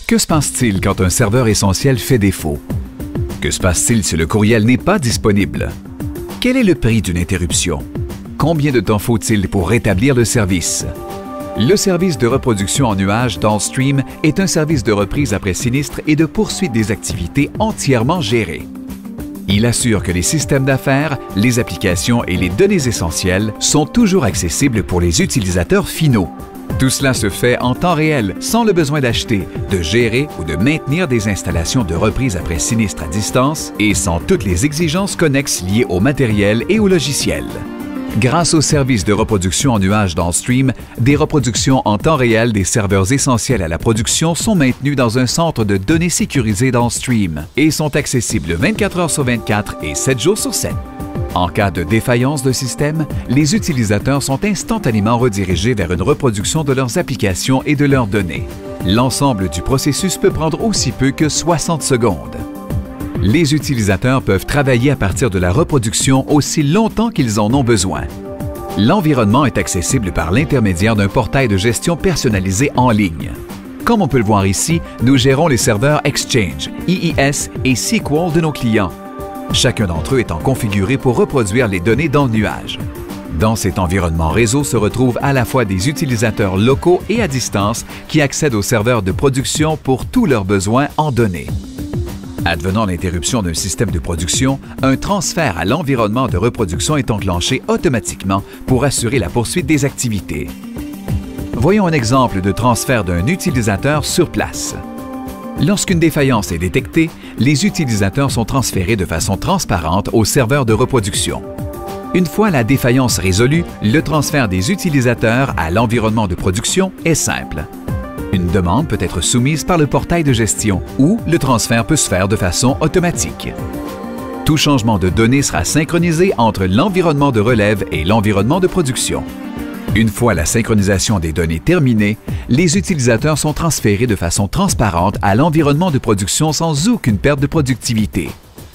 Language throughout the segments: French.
Que se passe-t-il quand un serveur essentiel fait défaut? Que se passe-t-il si le courriel n'est pas disponible? Quel est le prix d'une interruption? Combien de temps faut-il pour rétablir le service? Le service de reproduction en nuage Downstream est un service de reprise après sinistre et de poursuite des activités entièrement géré. Il assure que les systèmes d'affaires, les applications et les données essentielles sont toujours accessibles pour les utilisateurs finaux. Tout cela se fait en temps réel, sans le besoin d'acheter, de gérer ou de maintenir des installations de reprise après sinistre à distance et sans toutes les exigences connexes liées au matériel et au logiciel. Grâce au service de reproduction en nuage Downstream, des reproductions en temps réel des serveurs essentiels à la production sont maintenues dans un centre de données sécurisé Downstream et sont accessibles 24 heures sur 24 et 7 jours sur 7. En cas de défaillance de système, les utilisateurs sont instantanément redirigés vers une reproduction de leurs applications et de leurs données. L'ensemble du processus peut prendre aussi peu que 60 secondes. Les utilisateurs peuvent travailler à partir de la reproduction aussi longtemps qu'ils en ont besoin. L'environnement est accessible par l'intermédiaire d'un portail de gestion personnalisé en ligne. Comme on peut le voir ici, nous gérons les serveurs Exchange, IIS et SQL de nos clients. Chacun d'entre eux étant configuré pour reproduire les données dans le nuage. Dans cet environnement réseau se retrouvent à la fois des utilisateurs locaux et à distance qui accèdent aux serveurs de production pour tous leurs besoins en données. Advenant l'interruption d'un système de production, un transfert à l'environnement de reproduction est enclenché automatiquement pour assurer la poursuite des activités. Voyons un exemple de transfert d'un utilisateur sur place. Lorsqu'une défaillance est détectée, les utilisateurs sont transférés de façon transparente au serveur de reproduction. Une fois la défaillance résolue, le transfert des utilisateurs à l'environnement de production est simple. Une demande peut être soumise par le portail de gestion ou le transfert peut se faire de façon automatique. Tout changement de données sera synchronisé entre l'environnement de relève et l'environnement de production. Une fois la synchronisation des données terminée, les utilisateurs sont transférés de façon transparente à l'environnement de production sans aucune perte de productivité.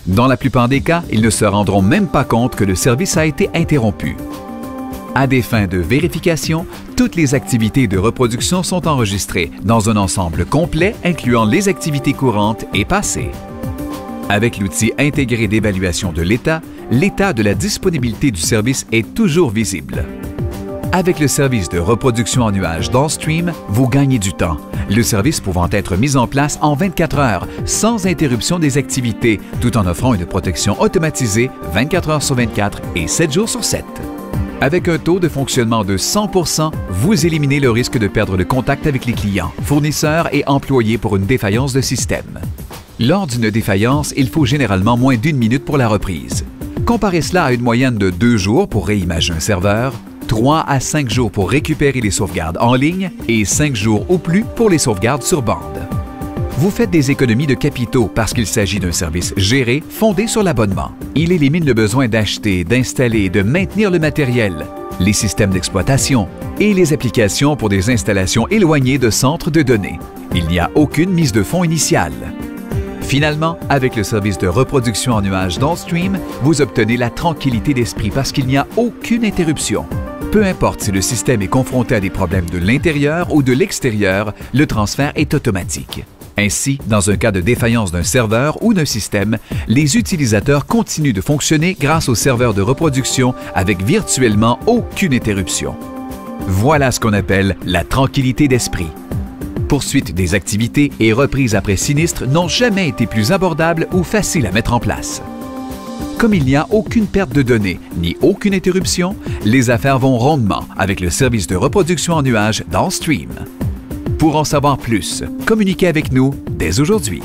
Dans la plupart des cas, ils ne se rendront même pas compte que le service a été interrompu. À des fins de vérification, toutes les activités de reproduction sont enregistrées dans un ensemble complet incluant les activités courantes et passées. Avec l'outil intégré d'évaluation de l'état de la disponibilité du service est toujours visible. Avec le service de reproduction en nuage Downstream, vous gagnez du temps, le service pouvant être mis en place en 24 heures, sans interruption des activités, tout en offrant une protection automatisée 24 heures sur 24 et 7 jours sur 7. Avec un taux de fonctionnement de 100%, vous éliminez le risque de perdre le contact avec les clients, fournisseurs et employés pour une défaillance de système. Lors d'une défaillance, il faut généralement moins d'1 minute pour la reprise. Comparez cela à une moyenne de 2 jours pour réimager un serveur, 3 à 5 jours pour récupérer les sauvegardes en ligne et 5 jours ou plus pour les sauvegardes sur bande. Vous faites des économies de capitaux parce qu'il s'agit d'un service géré, fondé sur l'abonnement. Il élimine le besoin d'acheter, d'installer et de maintenir le matériel, les systèmes d'exploitation et les applications pour des installations éloignées de centres de données. Il n'y a aucune mise de fonds initiale. Finalement, avec le service de reproduction en nuage Downstream, vous obtenez la tranquillité d'esprit parce qu'il n'y a aucune interruption. Peu importe si le système est confronté à des problèmes de l'intérieur ou de l'extérieur, le transfert est automatique. Ainsi, dans un cas de défaillance d'un serveur ou d'un système, les utilisateurs continuent de fonctionner grâce au serveur de reproduction avec virtuellement aucune interruption. Voilà ce qu'on appelle la tranquillité d'esprit. Poursuite des activités et reprise après sinistre n'ont jamais été plus abordables ou faciles à mettre en place. Comme il n'y a aucune perte de données ni aucune interruption, les affaires vont rondement avec le service de reproduction en nuage Downstream. Pour en savoir plus, communiquez avec nous dès aujourd'hui.